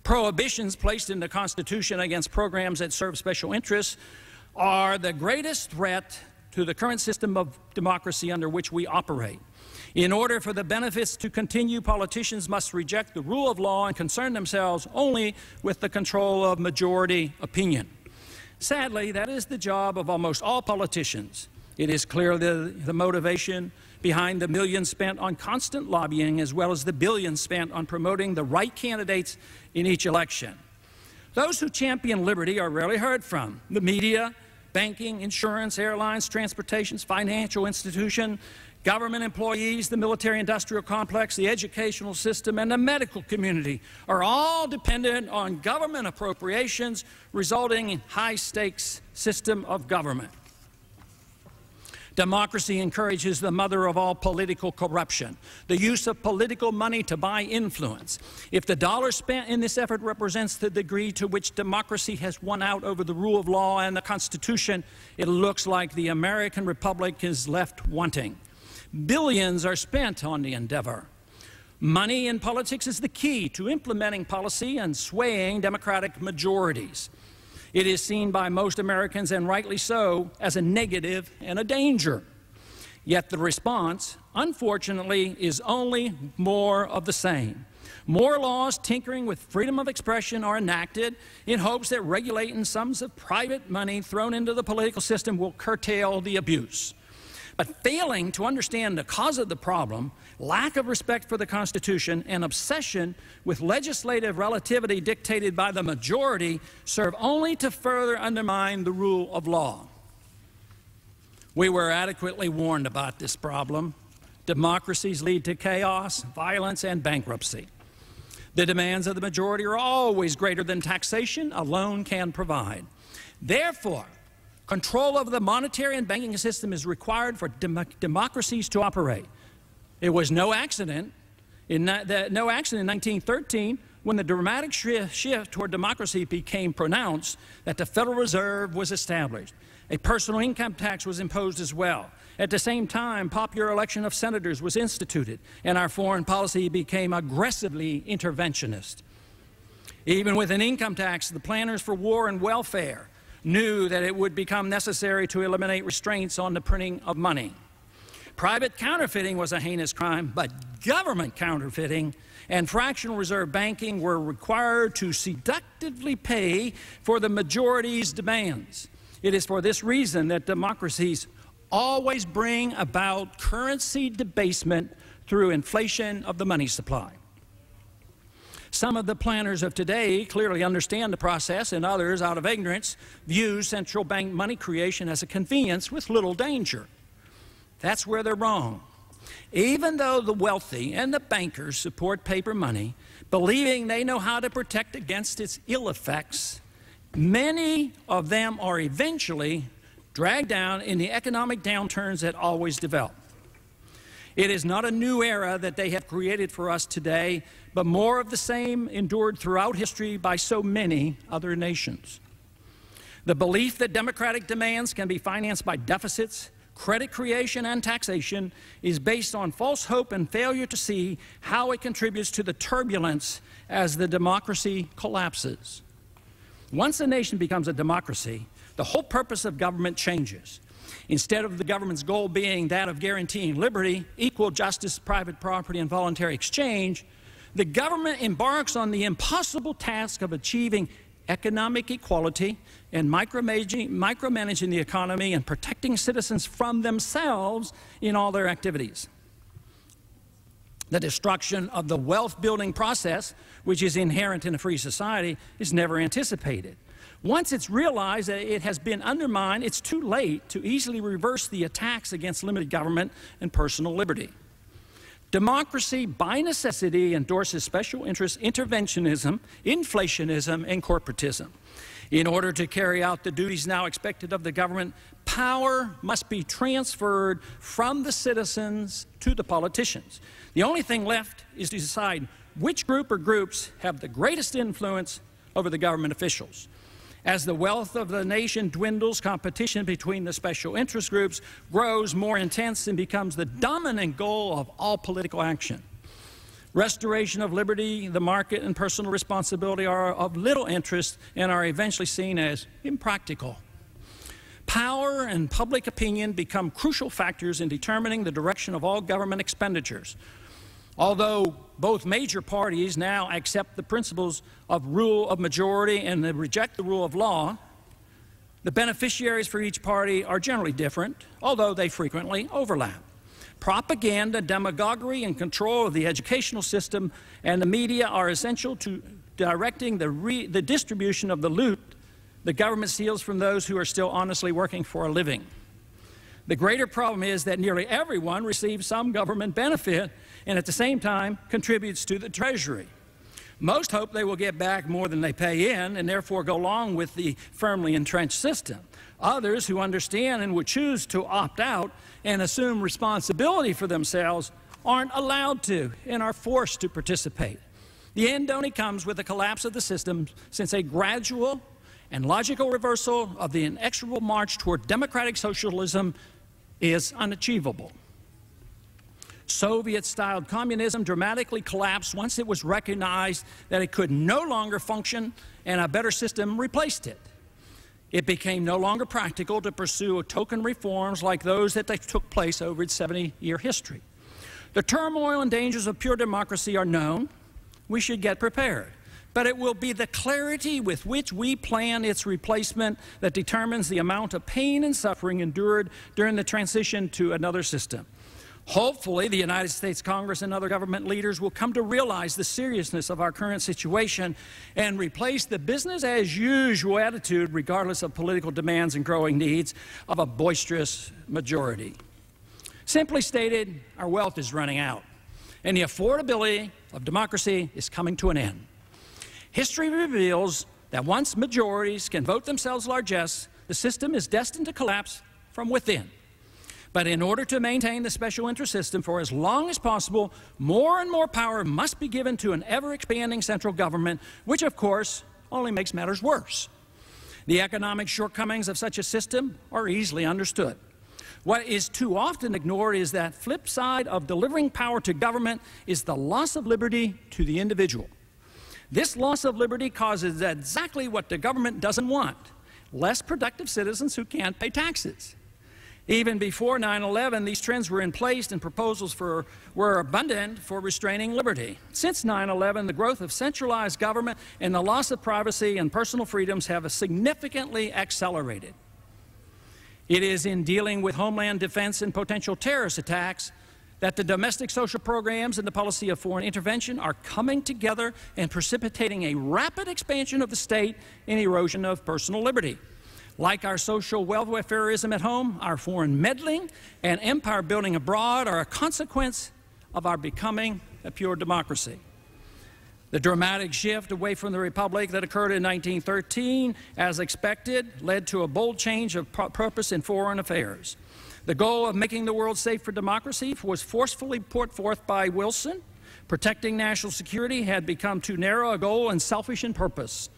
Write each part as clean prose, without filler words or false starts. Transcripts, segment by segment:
Prohibitions placed in the Constitution against programs that serve special interests are the greatest threat to the current system of democracy under which we operate. In order for the benefits to continue, politicians must reject the rule of law and concern themselves only with the control of majority opinion. Sadly, that is the job of almost all politicians. It is clear the motivation behind the millions spent on constant lobbying as well as the billions spent on promoting the right candidates in each election. Those who champion liberty are rarely heard from. The media, banking, insurance, airlines, transportations, financial institutions, government employees, the military-industrial complex, the educational system, and the medical community are all dependent on government appropriations, resulting in high-stakes system of government. Democracy encourages the mother of all political corruption, the use of political money to buy influence. If the dollar spent in this effort represents the degree to which democracy has won out over the rule of law and the Constitution, it looks like the American Republic is left wanting. Billions are spent on the endeavor. Money in politics is the key to implementing policy and swaying democratic majorities. It is seen by most Americans, and rightly so, as a negative and a danger. Yet the response, unfortunately, is only more of the same. More laws tinkering with freedom of expression are enacted in hopes that regulating sums of private money thrown into the political system will curtail the abuse. But failing to understand the cause of the problem, lack of respect for the Constitution, and obsession with legislative relativity dictated by the majority serve only to further undermine the rule of law. We were adequately warned about this problem. Democracies lead to chaos, violence, and bankruptcy. The demands of the majority are always greater than taxation alone can provide. Therefore, control over the monetary and banking system is required for democracies to operate. It was no accident in 1913 when the dramatic shift toward democracy became pronounced that the Federal Reserve was established. A personal income tax was imposed as well. At the same time, popular election of senators was instituted, and our foreign policy became aggressively interventionist. Even with an income tax, the planners for war and welfare knew that it would become necessary to eliminate restraints on the printing of money. Private counterfeiting was a heinous crime, but government counterfeiting and fractional reserve banking were required to seductively pay for the majority's demands. It is for this reason that democracies always bring about currency debasement through inflation of the money supply. Some of the planners of today clearly understand the process, and others, out of ignorance, view central bank money creation as a convenience with little danger. That's where they're wrong. Even though the wealthy and the bankers support paper money, believing they know how to protect against its ill effects, many of them are eventually dragged down in the economic downturns that always develop. It is not a new era that they have created for us today, but more of the same endured throughout history by so many other nations. The belief that democratic demands can be financed by deficits, credit creation, and taxation is based on false hope and failure to see how it contributes to the turbulence as the democracy collapses. Once a nation becomes a democracy, the whole purpose of government changes. Instead of the government's goal being that of guaranteeing liberty, equal justice, private property, and voluntary exchange, the government embarks on the impossible task of achieving economic equality and micromanaging the economy and protecting citizens from themselves in all their activities. The destruction of the wealth-building process, which is inherent in a free society, is never anticipated. Once it's realized that it has been undermined, it's too late to easily reverse the attacks against limited government and personal liberty. Democracy, by necessity, endorses special interest interventionism, inflationism, and corporatism. In order to carry out the duties now expected of the government, power must be transferred from the citizens to the politicians. The only thing left is to decide which group or groups have the greatest influence over the government officials. As the wealth of the nation dwindles, competition between the special interest groups grows more intense and becomes the dominant goal of all political action. Restoration of liberty, the market, and personal responsibility are of little interest and are eventually seen as impractical. Power and public opinion become crucial factors in determining the direction of all government expenditures. Although both major parties now accept the principles of rule of majority and they reject the rule of law, the beneficiaries for each party are generally different, although they frequently overlap. Propaganda, demagoguery, and control of the educational system and the media are essential to directing the distribution of the loot the government steals from those who are still honestly working for a living. The greater problem is that nearly everyone receives some government benefit and at the same time contributes to the Treasury. Most hope they will get back more than they pay in and therefore go along with the firmly entrenched system. Others who understand and would choose to opt out and assume responsibility for themselves aren't allowed to and are forced to participate. The end only comes with the collapse of the system, since a gradual and logical reversal of the inexorable march toward democratic socialism is unachievable. Soviet-styled communism dramatically collapsed once it was recognized that it could no longer function and a better system replaced it. It became no longer practical to pursue token reforms like those that took place over its 70-year history. The turmoil and dangers of pure democracy are known. We should get prepared. But it will be the clarity with which we plan its replacement that determines the amount of pain and suffering endured during the transition to another system. Hopefully, the United States Congress and other government leaders will come to realize the seriousness of our current situation and replace the business-as-usual attitude, regardless of political demands and growing needs, of a boisterous majority. Simply stated, our wealth is running out, and the affordability of democracy is coming to an end. History reveals that once majorities can vote themselves largesse, the system is destined to collapse from within. But in order to maintain the special interest system for as long as possible, more and more power must be given to an ever-expanding central government, which of course only makes matters worse. The economic shortcomings of such a system are easily understood. What is too often ignored is that flip side of delivering power to government is the loss of liberty to the individual. This loss of liberty causes exactly what the government doesn't want: less productive citizens who can't pay taxes. Even before 9/11, these trends were in place and proposals were abundant for restraining liberty. Since 9/11, the growth of centralized government and the loss of privacy and personal freedoms have significantly accelerated. It is in dealing with homeland defense and potential terrorist attacks that the domestic social programs and the policy of foreign intervention are coming together and precipitating a rapid expansion of the state and erosion of personal liberty. Like our social welfareism at home, our foreign meddling and empire building abroad are a consequence of our becoming a pure democracy. The dramatic shift away from the republic that occurred in 1913, as expected, led to a bold change of purpose in foreign affairs. The goal of making the world safe for democracy was forcefully put forth by Wilson. Protecting national security had become too narrow a goal and selfish in purpose.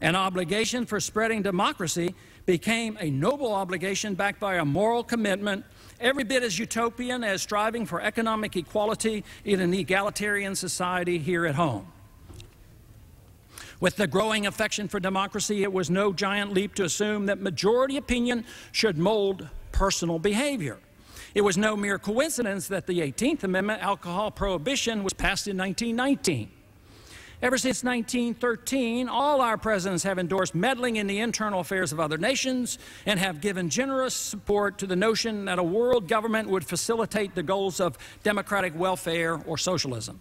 An obligation for spreading democracy became a noble obligation backed by a moral commitment, every bit as utopian as striving for economic equality in an egalitarian society here at home. With the growing affection for democracy, it was no giant leap to assume that majority opinion should mold personal behavior. It was no mere coincidence that the 18th Amendment, alcohol prohibition, was passed in 1919. Ever since 1913, all our presidents have endorsed meddling in the internal affairs of other nations and have given generous support to the notion that a world government would facilitate the goals of democratic welfare or socialism.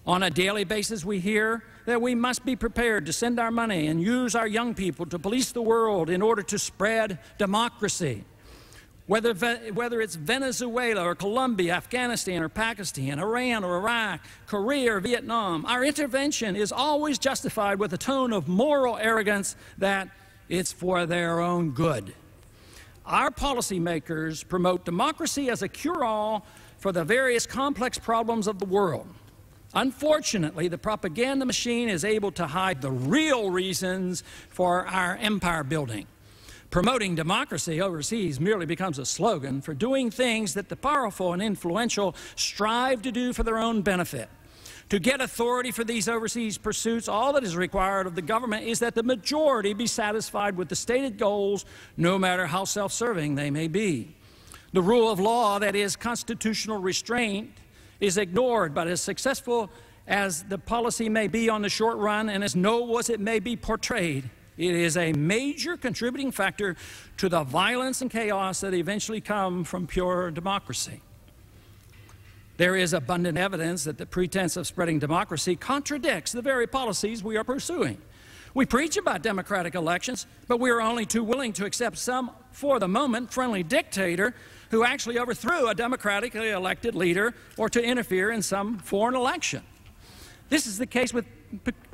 On a daily basis, we hear that we must be prepared to send our money and use our young people to police the world in order to spread democracy. Whether it's Venezuela or Colombia, Afghanistan or Pakistan, Iran or Iraq, Korea or Vietnam, our intervention is always justified with a tone of moral arrogance that it's for their own good. Our policymakers promote democracy as a cure-all for the various complex problems of the world. Unfortunately, the propaganda machine is able to hide the real reasons for our empire building. Promoting democracy overseas merely becomes a slogan for doing things that the powerful and influential strive to do for their own benefit. To get authority for these overseas pursuits, all that is required of the government is that the majority be satisfied with the stated goals, no matter how self-serving they may be. The rule of law, that is, constitutional restraint, is ignored, but as successful as the policy may be on the short run and as noble as it may be portrayed, it is a major contributing factor to the violence and chaos that eventually come from pure democracy. There is abundant evidence that the pretense of spreading democracy contradicts the very policies we are pursuing. We preach about democratic elections, but we are only too willing to accept some, for the moment, friendly dictator who actually overthrew a democratically elected leader or to interfere in some foreign election. This is the case with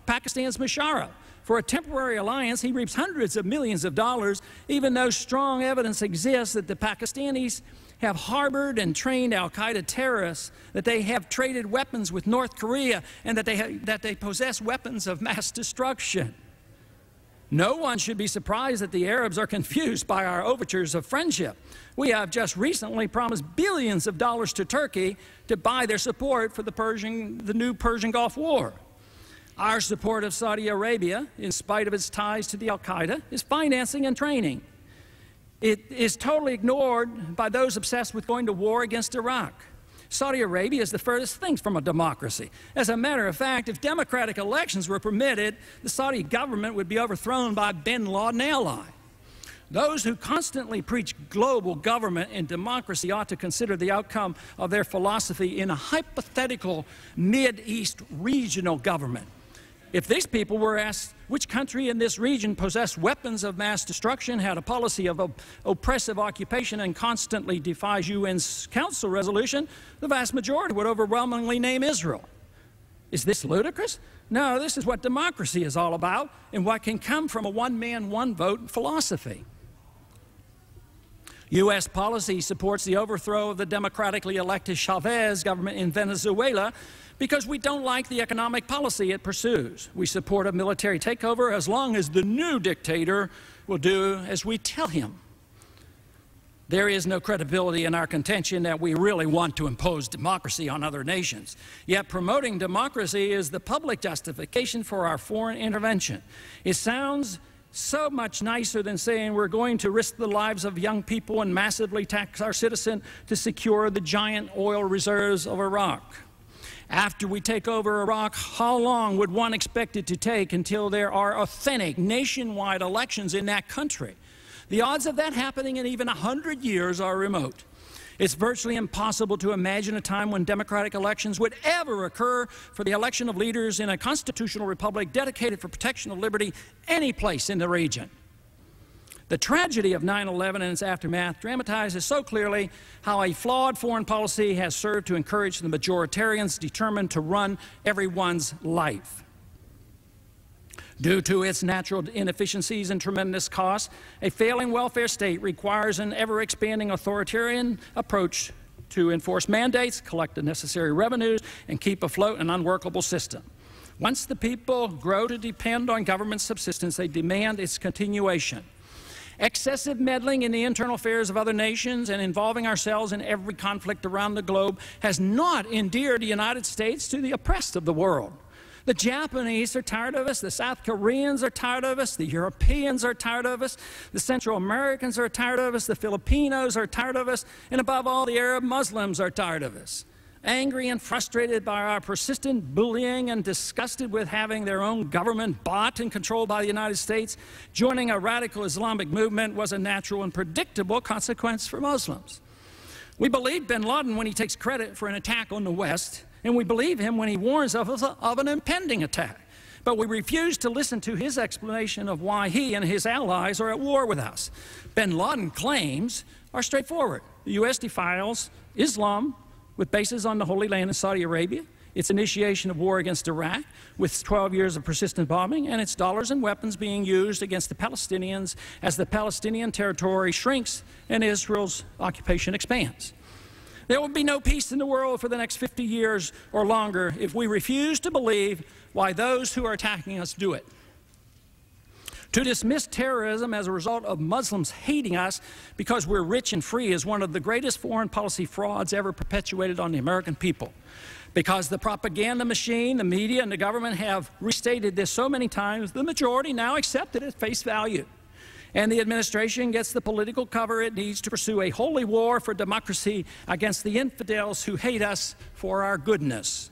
Pakistan's Musharraf. For a temporary alliance, he reaps hundreds of millions of dollars, even though strong evidence exists that the Pakistanis have harbored and trained al-Qaeda terrorists, that they have traded weapons with North Korea, and that they possess weapons of mass destruction. No one should be surprised that the Arabs are confused by our overtures of friendship. We have just recently promised billions of dollars to Turkey to buy their support for the new Persian Gulf War. Our support of Saudi Arabia, in spite of its ties to the al-Qaeda, is financing and training. It is totally ignored by those obsessed with going to war against Iraq. Saudi Arabia is the furthest thing from a democracy. As a matter of fact, if democratic elections were permitted, the Saudi government would be overthrown by bin Laden ally. Those who constantly preach global government and democracy ought to consider the outcome of their philosophy in a hypothetical Mid-East regional government. If these people were asked which country in this region possessed weapons of mass destruction, had a policy of oppressive occupation, and constantly defies UN's Council resolution, the vast majority would overwhelmingly name Israel. Is this ludicrous? No, this is what democracy is all about and what can come from a one-man, one-vote philosophy. U.S. policy supports the overthrow of the democratically elected Chavez government in Venezuela because we don't like the economic policy it pursues. We support a military takeover as long as the new dictator will do as we tell him. There is no credibility in our contention that we really want to impose democracy on other nations. Yet promoting democracy is the public justification for our foreign intervention. It sounds so much nicer than saying we're going to risk the lives of young people and massively tax our citizens to secure the giant oil reserves of Iraq. After we take over Iraq, how long would one expect it to take until there are authentic nationwide elections in that country? The odds of that happening in even 100 years are remote. It's virtually impossible to imagine a time when democratic elections would ever occur for the election of leaders in a constitutional republic dedicated for protection of liberty any place in the region. The tragedy of 9/11 and its aftermath dramatizes so clearly how a flawed foreign policy has served to encourage the majoritarians determined to run everyone's life. Due to its natural inefficiencies and tremendous costs, a failing welfare state requires an ever-expanding authoritarian approach to enforce mandates, collect the necessary revenues, and keep afloat an unworkable system. Once the people grow to depend on government subsistence, they demand its continuation. Excessive meddling in the internal affairs of other nations and involving ourselves in every conflict around the globe has not endeared the United States to the oppressed of the world. The Japanese are tired of us, the South Koreans are tired of us, the Europeans are tired of us, the Central Americans are tired of us, the Filipinos are tired of us, and above all, the Arab Muslims are tired of us. Angry and frustrated by our persistent bullying and disgusted with having their own government bought and controlled by the United States, joining a radical Islamic movement was a natural and predictable consequence for Muslims. We believe bin Laden when he takes credit for an attack on the West, and we believe him when he warns of an impending attack. But we refuse to listen to his explanation of why he and his allies are at war with us. Bin Laden claims are straightforward. The U.S. defiles Islam with bases on the Holy Land in Saudi Arabia, its initiation of war against Iraq with 12 years of persistent bombing, and its dollars and weapons being used against the Palestinians as the Palestinian territory shrinks and Israel's occupation expands. There will be no peace in the world for the next 50 years or longer if we refuse to believe why those who are attacking us do it. To dismiss terrorism as a result of Muslims hating us because we're rich and free is one of the greatest foreign policy frauds ever perpetuated on the American people. Because the propaganda machine, the media, and the government have restated this so many times, the majority now accept it at face value. And the administration gets the political cover it needs to pursue a holy war for democracy against the infidels who hate us for our goodness.